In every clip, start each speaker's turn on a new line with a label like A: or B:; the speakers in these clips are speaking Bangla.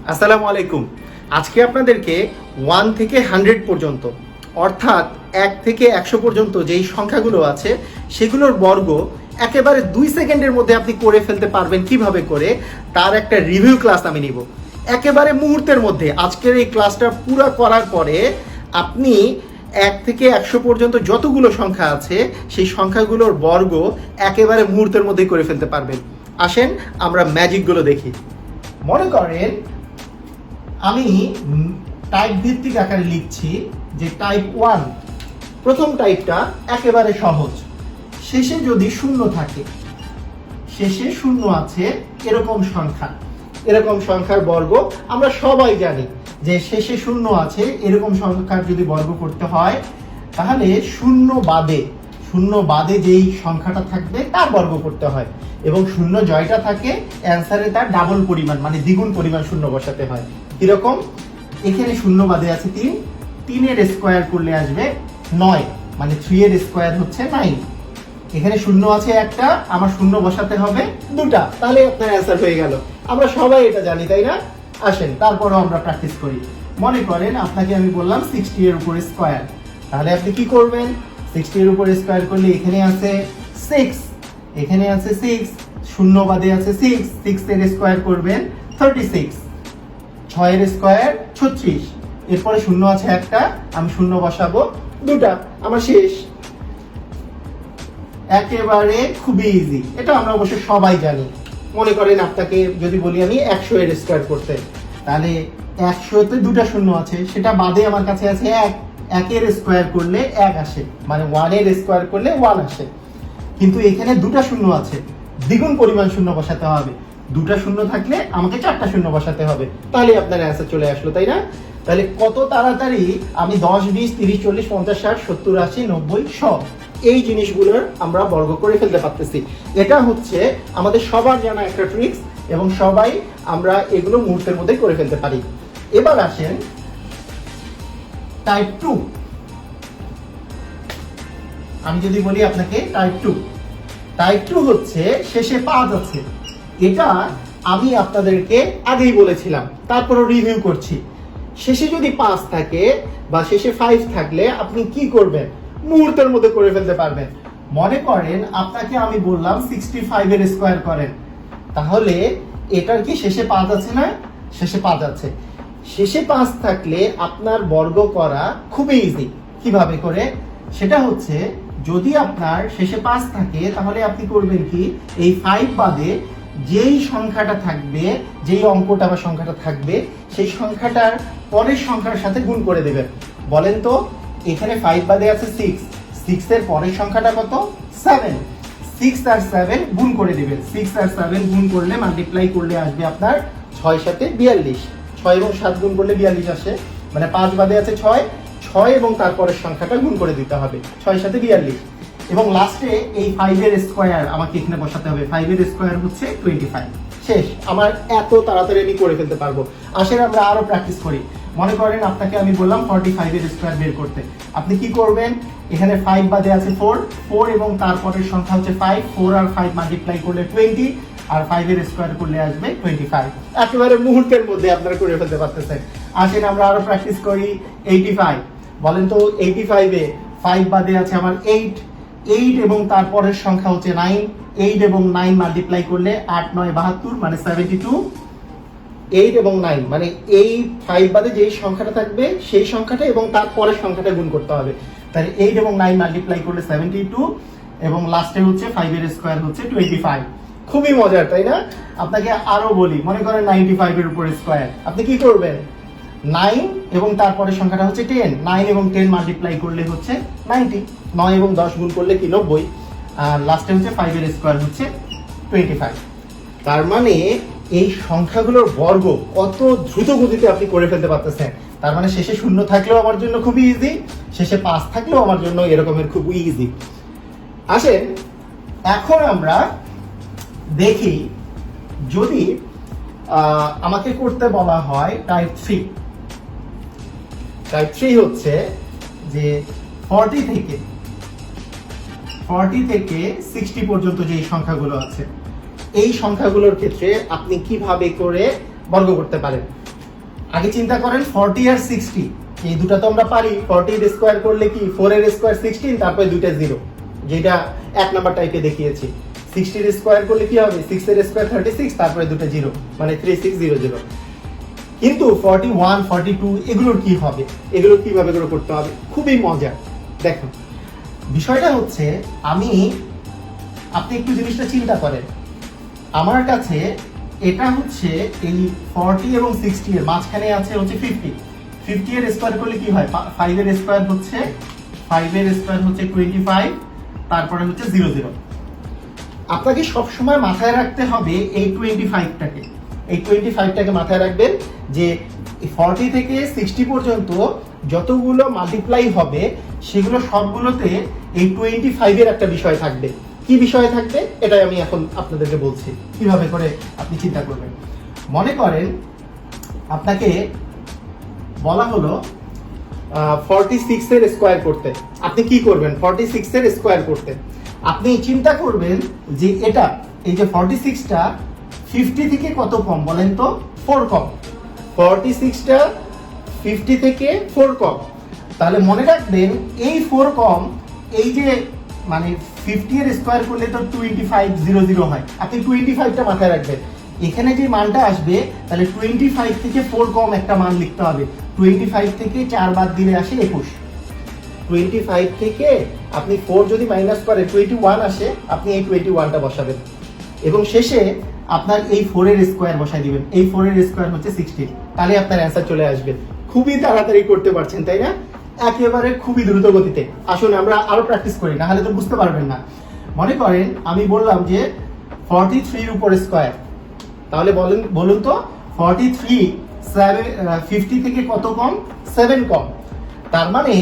A: আসসালামু আলাইকুম। আজকে আপনাদেরকে 1 থেকে 100 পর্যন্ত অর্থাৎ 1 থেকে 100 পর্যন্ত যেই সংখ্যাগুলো আছে সেগুলোর বর্গ একেবারে 2 সেকেন্ডের মধ্যে আপনি করে ফেলতে পারবেন কিভাবে করে তার একটা রিভিউ ক্লাস আমি নিব একেবারে মুহূর্তের মধ্যে। আজকের এই ক্লাসটা পুরো করার পরে আপনি 1 থেকে 100 পর্যন্ত যতগুলো সংখ্যা আছে সেই সংখ্যাগুলোর বর্গ একেবারে মুহূর্তের মধ্যেই করে ফেলতে পারবেন। আসেন আমরা ম্যাজিকগুলো দেখি। মনে করেন আমি টাইপ ভিত্তিক আকারে লিখছি যে টাইপ 1, প্রথম টাইপটা একেবারে সহজ। শেষে যদি শূন্য থাকে, শেষে শূন্য আছে এরকম সংখ্যার বর্গ আমরা সবাই জানি যে শেষে শূন্য আছে এরকম সংখ্যার যদি বর্গ করতে হয় তাহলে শূন্য বাদে যেই সংখ্যাটা থাকবে তার বর্গ করতে হয় এবং শূন্য জয়টা থাকে অ্যান্সারে তার ডাবল পরিমাণ মানে দ্বিগুণ পরিমাণ শূন্য বসাতে হয়। কিরকম? এখানে শূন্য বাদে আছে 3, 3 এর স্কোয়ার করলে আসবে 9, মানে 3 এর স্কোয়ার হচ্ছে 9। এখানে শূন্য আছে একটা, আমার শূন্য বসাতে হবে 2টা, তাহলে আপনার অ্যান্সার হয়ে গেল। আমরা সবাই এটা জানি, তাই না? আসেন তারপরও আমরা প্র্যাকটিস করি। মনে করেন আপনাকে আমি বললাম 60 এর উপর স্কোয়ার, তাহলে আপনি কি করবেন? 60 এর উপর স্কোয়ার করলে এখানে আছে 6, এখানে আছে 6, শূন্য বাদে আছে 6 এর স্কোয়ার করবেন 36, 6 এর স্কোয়ার 36, এরপরে শূন্য আছে একটা, আমি শূন্য বসাবো 2টা, আমার শেষ। একেবারে খুবই ইজি, এটা আমরা অবশ্য সবাই জানি। মনে করেন আপনাকে যদি বলি আমি 100 এর স্কোয়ার করতে, তাহলে 100 তে 2টা শূন্য আছে, সেটা বাদে আমার কাছে আছে 1 এর স্কোয়ার করলে 1 আসে, মানে 1 এর স্কোয়ার করলে 1 আসে। কিন্তু এখানে 2টা শূন্য আছে, দ্বিগুণ পরিমাণ শূন্য বসাতে হবে। 2টা শূন্য থাকলে আমাকে 4টা শূন্য বসাতে হবে, তাহলে আপনার অ্যান্সার চলে আসলো, তাই না? তাহলে কত তাড়াতাড়ি আমি 10, 20, 30, 40, 50, 60, 70, 80, 90, 100 এই জিনিসগুলোর আমরা বর্গ করে ফেলতে পারতেছি। এটা হচ্ছে আমাদের সবার জানা একটা ট্রিক্স এবং সবাই আমরা এগুলো মুহূর্তের মধ্যে করে ফেলতে পারি। এবার আসেন টাইপ 2। আমি যদি বলি আপনাকে টাইপ 2 হচ্ছে শেষে 5 আছে। এটা আমি আপনাদেরকে আগেই বলেছিলাম, তারপরও রিভিউ করছি। শেষে যদি 5 থাকে বা শেষে 5 থাকলে আপনি কি করবেন? মুহূর্তের মধ্যে করে ফেলতে পারবেন। মনে করেন আপনাকে আমি বললাম 65 এর স্কোয়ার করেন, তাহলে এটার কি শেষে 5 আছে না? শেষে 5 আছে। শেষে 5 থাকলে আপনার বর্গ করা খুবই ইজি। কিভাবে করে? সেটা হচ্ছে যদি আপনার শেষে 5 থাকে তাহলে আপনি করবেন কি, এই 5 বাদে যেই সংখ্যাটা থাকবে, যেই অঙ্কটা বা সংখ্যাটা থাকবে সেই সংখ্যাটার পরের সংখ্যার সাথে গুণ করে দেবেন। বলেন তো, এখানে 5 বাদে আছে 6 এর পরের সংখ্যাটা কত? 7। 6 আর 7 গুণ করে দিবেন। 6 আর 7 গুণ করলে মাল্টিপ্লাই করলে আসবে আপনার 6 সাথে 42। 6 এবং 7 গুণ করলে 42 আসে, মানে 5 বাদে আছে 6 এবং তারপরের সংখ্যাটা গুণ করে দিতে হবে 6 সাথে 42 এবং লাস্টে এই 5 এর স্কোয়ার আমাকে এখানে বসাতে হবে। 5 এর স্কোয়ার হচ্ছে 25। শেষ। আমার এত তাড়াতাড়ি আমি করে ফেলতে পারবো। আসেন আমরা আরো প্র্যাকটিস করি। মনে করেন আপনাকে আমি বললাম 45 এর স্কোয়ার বের করতে, আপনি কি করবেন? এখানে 5 বাদে আছে 4 এবং তারপরের সংখ্যা হচ্ছে 5, 4 আর 5 মাল্টিপ্লাই করলে 20 আর 5 এর স্কোয়ার করলে আসবে 25। একেবারে মুহূর্তের মধ্যে আপনারা করে ফেলতে পারতেছেন। আসেন আমরা আরো প্র্যাকটিস করি। 85, বলেন তো 85 এ 5 বাদে আছে আমার 8 এবং তারপরের সংখ্যা হচ্ছে 9, 8 এবং 9 মাল্টিপ্লাই করলে 8, 9, 72 মানে 72। 8 এবং 9 মানে এই 5 বাদে যেই সংখ্যাটা থাকবে সেই সংখ্যাটা এবং তারপরের সংখ্যাটা গুণ করতে হবে। তাহলে 8 এবং 9 মাল্টিপ্লাই করলে 72 এবং লাস্টে হচ্ছে 5 এর স্কোয়ার হচ্ছে 25। খুবই মজার, তাই না? আপনাকে আরো বলি, মনে করেন 95 এর উপর স্কোয়ার, আপনি কি করবেন? 9 এবং তারপরের সংখ্যাটা হচ্ছে 10, 9 এবং 10 মাল্টিপ্লাই করলে হচ্ছে 90, 9 এবং 10 গুণ করলে কি 90 আর লাস্টে হচ্ছে 5 এর স্কোয়ার হচ্ছে 25। তার মানে এই সংখ্যাগুলোর বর্গ কত দ্রুত গতিতে আপনি করে ফেলতে পারতেছেন। তার মানে শেষে শূন্য থাকলেও আমার জন্য খুবই ইজি, শেষে 5 থাকলেও আমার জন্য এরকমের খুবই ইজি। আসেন এখন আমরা দেখি, যদি আমাকে করতে বলা হয় টাইপ 3। টাইপ 3 হচ্ছে যে 40 থেকে 60 পর্যন্ত যে সংখ্যাগুলো আছে এই সংখ্যাগুলোর ক্ষেত্রে আপনি কিভাবে করে বর্গ করতে পারেন। আগে চিন্তা করেন 40 আর 60, এই দুটো তো আমরা পারি। 40 এর স্কয়ার করলে কি 4 এর স্কয়ার 16, তারপরে দুইটা জিরো, যেটা এক নাম্বার টাইপে দেখিয়েছি। 60 এর স্কয়ার করলে কি হবে 6 এর স্কয়ার 36, তারপরে দুটো জিরো, মানে 3600। কিন্তু 41, 42 এগুলোর কি হবে, এগুলো কিভাবে করে করতে হবে, খুবই মজা। দেখো বিষয়টা হচ্ছে, আপনি একটু জিনিসটা চিন্তা করেন। আমার কাছে এটা হচ্ছে এই 40 এবং 60 এর মাঝখানে আছে হচ্ছে 50। 50 এর স্কয়ার করলে কি হয়, 5 এর স্কয়ার হচ্ছে 25, তারপরে হচ্ছে 00। আপনাকে সব সময় মাথায় রাখতে হবে এই 25টাকে মাথায় রাখবেন, যে 40 থেকে 60 পর্যন্ত যতগুলো মাল্টিপ্লাই হবে সেগুলো সবগুলোতে এই 25 এর একটা বিষয় থাকবে। কি বিষয় থাকবে এটাই আমি এখন আপনাদেরকে বলছি, কিভাবে করে আপনি চিন্তা করবেন। মনে করেন আপনাকে বলা হলো 46 এর স্কয়ার করতে। আপনি কি করবেন 46 এর স্কয়ার করতে? আপনি চিন্তা করবেন যে এটা, এই যে 46টা 50 থেকে কত কম বলেন তো? 4 কম। 46টা 50 থেকে 4 কম। তাহলে মনে রাখবেন এই 4 কম, এই যে মানে 50 এর স্কয়ার করলে তো 2500 হয়। আপনি 25টা মাথায় রাখবেন। এখানে যে মানটা আসবে, তাহলে 25 থেকে 4 কম একটা মান লিখতে হবে। 25 থেকে 4 বাদ দিলে আসে 21। 25 থেকে আপনি 4 যদি মাইনাস করেন 21 আসে, আপনি এই 21টা বসাবেন এবং শেষে আপনার এই 4 এর স্কয়ার বসাই দিবেন। এই 4 এর স্কয়ার হচ্ছে 16। তাহলে আপনার অ্যান্সার চলে আসবে। খুবই তাড়াতাড়ি করতে পারছেন, তাই না? একেবারে খুবই দ্রুত গতিতে। আসুন আমরা আরো প্র্যাকটিস করি, না হলে তো বুঝতে পারবেন না। মনে করেন আমি বললাম যে 43 এর উপর স্কয়ার, তাহলে বলুন তো 43 50 থেকে কত কম? 7 কম। তার মানে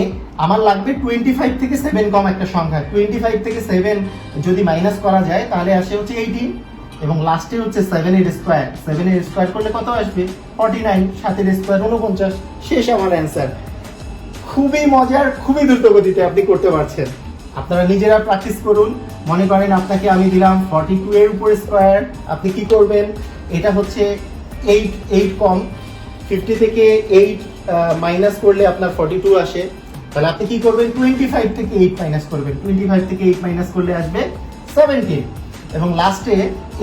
A: আমার লাগবে 25 থেকে 7 কম একটা সংখ্যা। 25 থেকে 7 যদি মাইনাস করা যায় তাহলে আসে হচ্ছে 18, এবং লাস্টে হচ্ছে 7 এর স্কয়ার। 7 এর স্কয়ার করলে কত আসবে? 49। 7 এর স্কয়ার 49। শেষ আমার অ্যান্সার। খুবই মজার, খুবই দ্রুত গতিতে আপনি করতে পারছেন। আপনারা নিজেরা প্র্যাকটিস করুন। মনে করেন আপনাকে আমি দিলাম 42 এর উপর স্কয়ার, আপনি কি করবেন? এটা হচ্ছে 8 কম। 50 থেকে 8 মাইনাস করলে আপনার 42 আসে। তাহলে আপনি কি করবেন? 25 থেকে 8 মাইনাস করবেন। 25 থেকে 8 মাইনাস করলে আসবে 17, এবং লাস্টে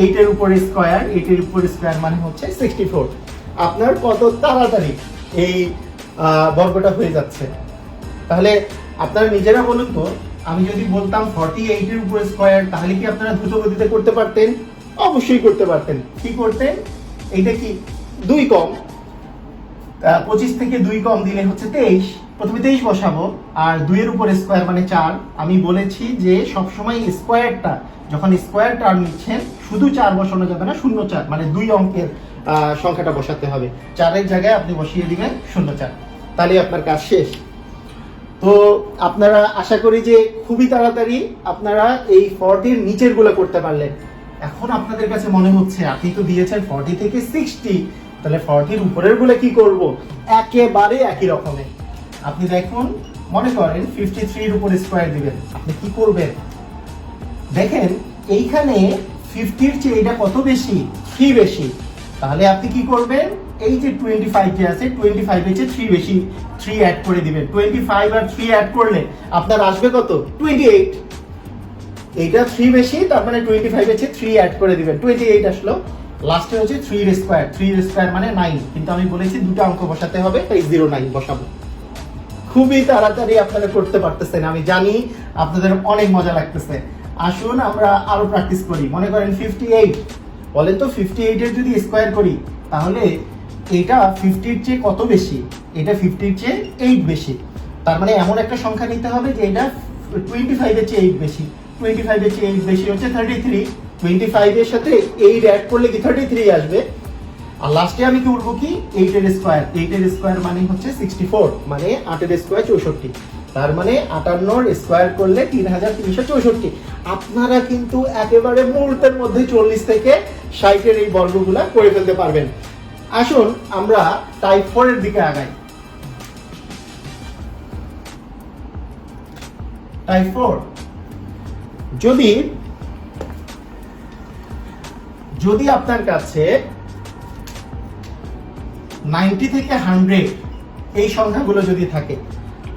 A: 8 এর উপর স্কয়ার। 8 এর উপর স্কয়ার মানে হচ্ছে 64। আপনার কত তাড়াতাড়ি এই বর্গটা হয়ে যাচ্ছে। তাহলে আপনারা নিজেরা বলুন তো, আমি যদি বলতাম 48 এর উপর স্কয়ার, তাহলে কি আপনারা দ্রুত গতিতে করতে পারতেন? অবশ্যই করতে পারতেন। কি করতেন? এইটা কি 2 কম, 25 থেকে 2 কম দিলে হচ্ছে 23। প্রথমে 23 বসাবো, আর 2 এর উপর স্কয়ার মানে 4। আমি বলেছি যে সবসময় স্কয়ারটা, যখন স্কয়ার টার্ম নিচ্ছেন শুধু 4 বসানো যাবে না, 0 4 মানে 2 অঙ্কের সংখ্যাটা বসাতে হবে। 4 এর জায়গায় আপনি বসিয়ে দিবেন 0 4, তাহলে আপনার কাজ শেষ। তো আপনারা আশা করি যে খুবই তাড়াতাড়ি আপনারা এই 40 এর নিচের গুলো করতে পারলেন। এখন আপনাদের কাছে মনে হচ্ছে আপনি তো দিয়েছেন 40 থেকে 60, তাহলে 40 এর উপরের গুলো কি করব? একেবারে একই রকমের। আপনি দেখুন, মনে করেন 53 এর উপর স্কয়ার দিবেন, আপনি কি করবেন? দেখেন এইখানে 50 এর চেয়ে এটা কত বেশি? 3 বেশি। তাহলে আপনি কি করবেন? এই যে 25 যে আছে, 25 এর চেয়ে 3 বেশি, 3 অ্যাড করে দিবেন। 25 আর 3 অ্যাড করলে আপনার আসবে কত? 28। এইটা 3 বেশি, তার মানে 25 এর চেয়ে 3 অ্যাড করে দিবেন, 28 আসলো। লাস্টে হচ্ছে 3 এর স্কয়ার। 3 এর স্কয়ার মানে 9, কিন্তু আমি বলেছি দুটো অঙ্ক বসাতে হবে, তাই 09 বসাবো। খুবই তাড়াতাড়ি আপনারা করতে পারতেছেন, আমি জানি আপনাদের অনেক মজা লাগতেছে। আসুন আমরা আরো প্র্যাকটিস করি। মনে করেন 58, বলেন তো 58 এর যদি স্কয়ার করি, তাহলে এটা 50 এর চেয়ে কত বেশি? এটা 50 এর চেয়ে 8 বেশি। তার মানে এমন একটা সংখ্যা নিতে হবে যে এটা 25 এর চেয়ে 8 বেশি। 25 এর চেয়ে 8 বেশি হচ্ছে 33। 25 এর সাথে 8 অ্যাড করলে কি 33 আসবে। আর লাস্টে আমি কি করব? কি 8 এর স্কয়ার। 8 এর স্কয়ার মানে হচ্ছে 64, মানে 8 এর স্কয়ার 64। তার মানে 58 এর স্কয়ার করলে 3364। আপনারা কিন্তু একেবারে মুহূর্তের মধ্যে 40 থেকে 60 এর এই বর্গগুলা করে ফেলতে পারবেন। আসুন আমরা টাইপ 4 এর দিকে আগাই। টাইপ 4, যদি আপনার কাছে 90 থেকে 100 এই সংখ্যাগুলো যদি থাকে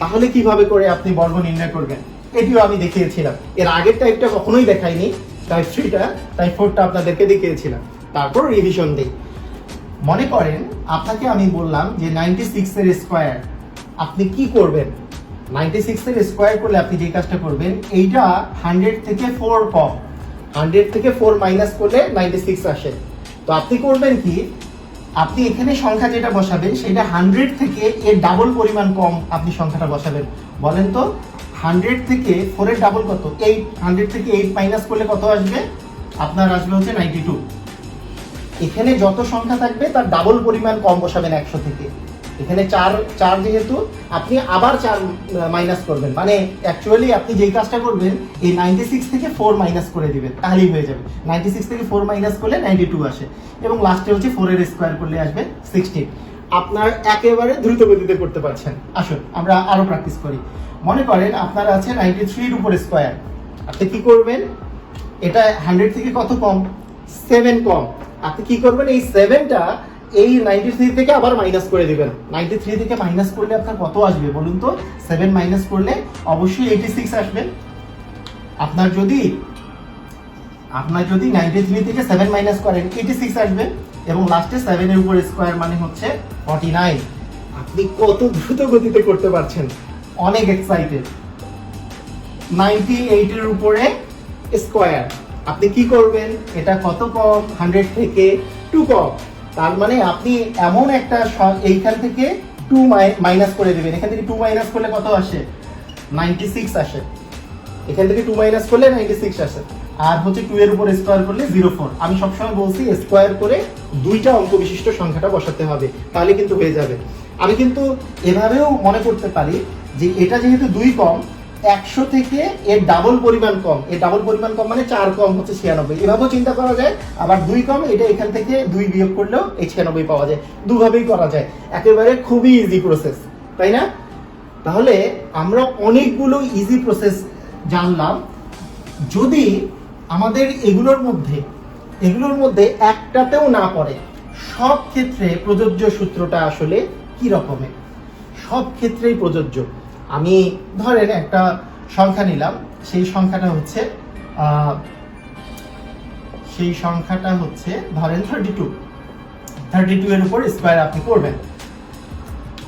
A: তাহলে কিভাবে করে আপনি বর্গ নির্ণয় করবেন এটিও আমি দেখিয়েছিলাম। এর আগের টাইপটা কখনোই দেখাইনি, টাইপ 3টা টাইপ 4টা আপনাদেরকে দেখিয়েছিলাম। তারপর রিভিশন দিই। মনে করেন আপনাকে আমি বললাম যে 96 এর স্কয়ার আপনি কি করবেন। 96 এর স্কয়ার করলে আপনি যে কাজটা করবেন, এইটা 100 থেকে 4 কম, 100 থেকে 4 মাইনাস করলে 96 আসে। তো আপনি করবেন কি, আপনি এখানে সংখ্যা যেটা বসাবেন সেটা 100 থেকে এর ডাবল পরিমাণ কম আপনি সংখ্যাটা বসাবেন। বলেন তো 100 থেকে 4 এর ডাবল কত? 8। 100 থেকে 8 মাইনাস করলে কত আসবে? আপনার আসবে হচ্ছে 92। এখানে যত সংখ্যা থাকবে তার ডাবল পরিমাণ কম বসাবেন 100 থেকে। এখানে 4 যেহেতু আপনি আবার 4 মাইনাস করবেন, মানে অ্যাকচুয়ালি আপনি যেই কাজটা করবেন এই 96 থেকে 4 মাইনাস করে দিবেন, তাহলেই হয়ে যাবে। 96 থেকে 4 মাইনাস করলে 92 আসে এবং লাস্টে হচ্ছে 4 এর স্কয়ার করলে আসবে 16। আপনার একেবারে দ্রুত গতিতে করতে পারছেন। আসুন আমরা আরো প্র্যাকটিস করি। মনে করেন আপনার আছে 93 এর উপর স্কয়ার। আপনি কি করবেন, এটা 100 থেকে কত কম? 7 কম। আপনি কি করবেন, এই 7টা এই 93 থেকে আবার মাইনাস করে দিবেন। 93 থেকে মাইনাস করলে আপনার কত আসবে বলুন তো? 7 মাইনাস করলে অবশ্যই 86 আসবে। আপনার যদি 93 থেকে 7 মাইনাস করেন 86 আসবে এবং লাস্টে 7 এর উপর স্কয়ার মানে হচ্ছে 49। আপনি কত দ্রুত গতিতে করতে পারছেন, অনেক এক্সাইটেড। 98 এর উপরে স্কয়ার আপনি কি করবেন, এটা কত কম? 100 থেকে 2 কম। তার মানে আপনি এমন একটা এইখান থেকে 2 মাইনাস করে দিবেন। এখান থেকে 2 মাইনাস করলে কত আসে? 96 আসে। এখান থেকে 2 মাইনাস করলে 96 আসে। আর হচ্ছে 2 এর উপর স্কয়ার করলে 04। আমি সবসময় বলছি স্কয়ার করে দুইটা অঙ্ক বিশিষ্ট সংখ্যাটা বসাতে হবে, তাহলে কিন্তু হয়ে যাবে। আমি কিন্তু এভাবেও মনে করতে পারি যে এটা যেহেতু 2 কম, 100 থেকে এর ডাবল পরিমাণ কম। এর ডাবল পরিমাণ কম মানে 4 কম হচ্ছে 96। এভাবেও চিন্তা করা যায়। আবার 2 কম, এটা এখান থেকে 2 বিয়োগ করলেও এই 96 পাওয়া যায়। দুভাবেই করা যায়, একেবারে খুবই ইজি প্রসেস, তাই না? তাহলে আমরা অনেকগুলো ইজি প্রসেস জানলাম। যদি আমাদের এগুলোর মধ্যে একটাতেও না পড়ে, সব ক্ষেত্রে প্রযোজ্য সূত্রটা আসলে কি রকমের? সব ক্ষেত্রেই প্রযোজ্য। আমি ধরেন একটা সংখ্যা নিলাম, সেই সংখ্যাটা হচ্ছে ধরেন 32 এর উপর স্কয়ার আপনি করবেন।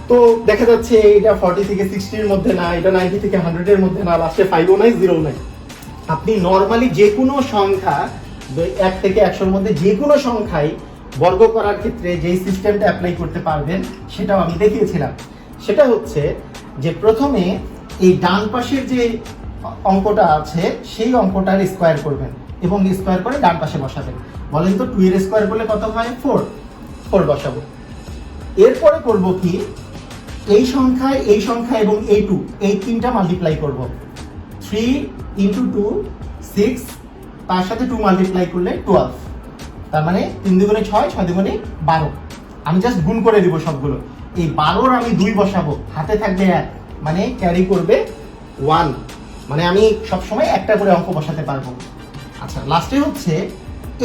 A: তো দেখা যাচ্ছে এটা 40 থেকে 60 এর মধ্যে না, এটা 90 থেকে 100 এর মধ্যে না, লাস্টে 5ও নাই 0ও নাই। আপনি নরমালি যে কোনো সংখ্যা 1 থেকে 100 এর মধ্যে যে কোনো সংখ্যাই বর্গ করার ক্ষেত্রে যেই সিস্টেমটা অ্যাপ্লাই করতে পারবেন সেটাও আমি দেখিয়েছিলাম। সেটা হচ্ছে যে প্রথমে এই ডান পাশের যে অঙ্কটা আছে সেই অঙ্কটার স্কয়ার করবেন এবং স্কয়ার করে ডান পাশে বসাবেন। বলেন তো 2 এর স্কয়ার করলে কত হয়? 4 বসাবো। এরপরে করব কি, এই সংখ্যা এবং এই 2, এই তিনটা মাল্টিপ্লাই করব। 3 × 2 6, তার সাথে 2 মাল্টিপ্লাই করলে 12। তার মানে 3 দুগুণে 6, 6 দুগুণে 12। আমি জাস্ট গুণ করে দিব সবগুলো। এই 12 আমি 2 বসাবো, হাতে থাকবে 1, মানে ক্যারি করবে 1। মানে আমি সবসময় একটা করে অঙ্ক বসাতে পারবো। আচ্ছা, লাস্টে হচ্ছে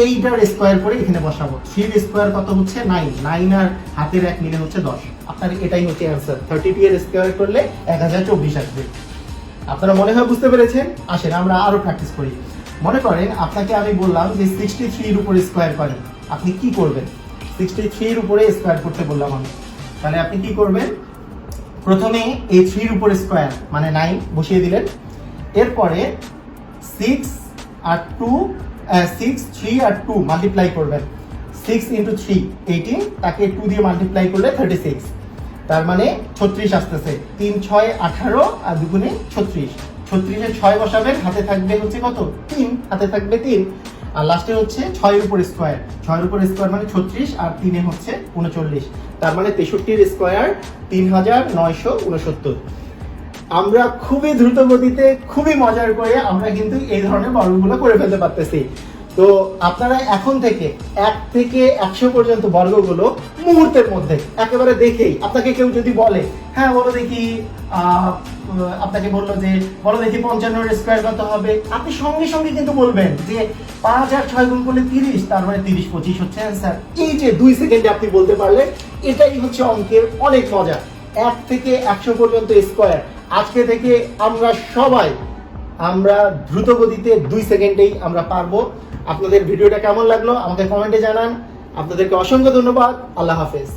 A: এইটার স্কয়ার করে এখানে বসাবো। 3 এর স্কয়ার কত হচ্ছে? 9। 9 আর হাতের 1 মিলে হচ্ছে 10। আপনার এটাই হচ্ছে অ্যান্সার। 32 এর স্কয়ার করলে 1024 আসবে। আপনারা মনে হয় বুঝতে পেরেছেন। আসেন আমরা আরো প্র্যাকটিস করি। মনে করেন আপনাকে আমি বললাম যে 63 এর উপরে স্কয়ার করেন। আপনি কি করবেন? 63 এর উপরে স্কয়ার করতে বললাম আমি, তাহলে আপনি কি করবেন? প্রথমে এই 3 এর উপর স্কয়ার মানে 9 বসিয়ে দিলেন। এরপরে 6 আর 3 আর 2 মাল্টিপ্লাই করবেন। 6 × 3 18, তাকে 2 দিয়ে মাল্টিপ্লাই করলে 36। তার মানে 36 আসতেছে। 3 6 18 আর 2 গুণে 36। 36 এ 6 বসাবেন, হাতে থাকবে হচ্ছে কত? 3, হাতে থাকবে 3। আর লাস্টে হচ্ছে 6 এর উপর স্কয়ার। 6 এর উপর স্কয়ার মানে 36 আর 3 এ হচ্ছে 39। তার মানে 63 এর স্কয়ার 3969। আমরা খুবই দ্রুত গতিতে, খুবই মজার করে আমরা কিন্তু এই ধরনের বর্গগুলো করে ফেলতে পারতেছি। তো আপনারা এখন থেকে 1 থেকে 100 পর্যন্ত বর্গগুলো মুহূর্তের মধ্যে একেবারে দেখেই, আপনাকে কেউ যদি বলে হ্যাঁ বলো দেখি, আপনাকে বললো যে বলো দেখি 55 স্কোয়ার কত হবে, আপনি সঙ্গে সঙ্গে কিন্তু বলবেন যে 5 আর 6 গুণ করলে 30, তার মানে 30 25 হচ্ছে অ্যান্সার। এই যে 2 সেকেন্ডে আপনি বলতে পারলেন, এটাই হচ্ছে অঙ্কের অনেক মজা। 1 থেকে 100 পর্যন্ত স্কোয়ার আজকে থেকে আমরা দ্রুত গতিতে 2 সেকেন্ডেই আমরা পারবো। আপনাদের ভিডিওটা কেমন লাগলো আমাকে কমেন্টে জানান। আপনাদেরকে অসংখ্য ধন্যবাদ। আল্লাহ হাফেজ।